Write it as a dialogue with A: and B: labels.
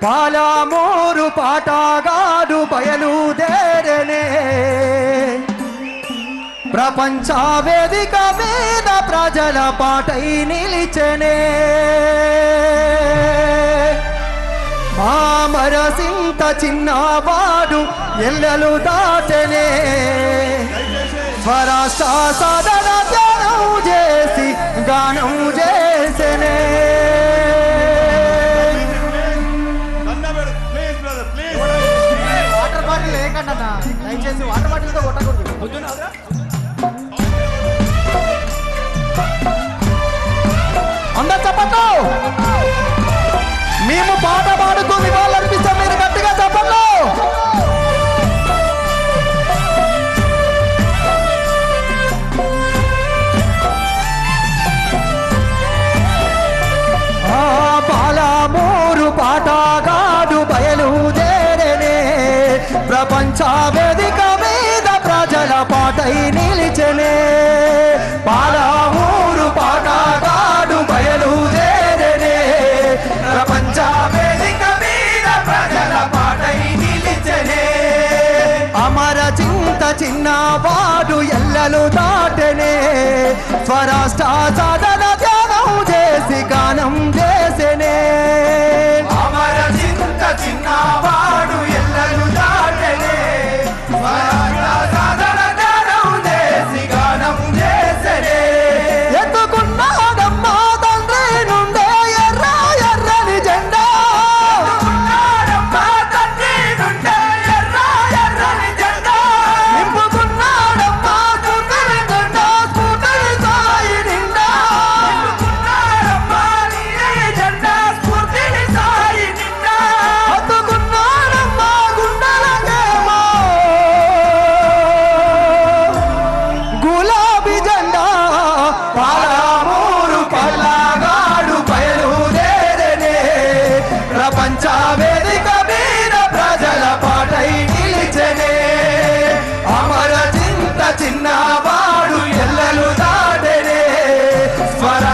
A: పాలమూరు పాటగాడు బయలుదేరనే ప్రపంచ వేదిక మీద ప్రజల పాటై నిలిచెనే మామరసింత చిన్నవాడు ఎల్లలు దాటనే స్వరాష్ట్ర సాధన ధ్యానం చేసి గానం చేసనే
B: వాటర్ బాటిల్ లేకండి అన్న, దయచేసి వాటర్ బాటిల్తో కొట్టకూడదు.
A: అందరు చెప్పండి, మేము పాట పాడుతూ నివాళులర్పిస్తాం, మీరు గట్టిగా చెప్పండి. పాలమూరు పాటగాడు బయలుదేరనే ప్రపంచ వేదిక మీద ప్రజల పాటై నిలిచెనే పాలమూరు పాటగాడు బయలుదేరనే ప్రపంచ వేదిక మీద ప్రజల పాటై నిలిచెనే అమర చింత చిన్నవాడు ఎల్లలు దాటనే స్వరాష్ట్ర సాధన ధ్యానం చేసి గానం చేసనే అమర చింత చిన్నవాడు ఎల్లలు దాటనే స్వరాష్ట్ర సాధన ధ్యానం చేసి గానం చేసనే ఎత్తుకున్నాడమ్మా తండ్రి నుండే ఎర్ర ఎర్రని జెండా తండ్రి నుండే ఎర్ర ఎర్రని జెండా నింపుకున్నాడమ్మా స్ఫూర్తిని జెండా స్ఫూర్తిని సాయి నిండా నింపుకున్నాడమ్మా నీ జెండా స్ఫూర్తిని సాయి నిండా హత్తుకున్నాడమ్మా గుండెలకేమో గులాబీ జెండా పాలమూరు పల్లగాడు బయలుదేరనే ప్రపంచ వేదిక మీద ప్రజల పాటై నిలిచెనే అమర చింత చిన్నవాడు ఎల్లలు దాటనే స్వర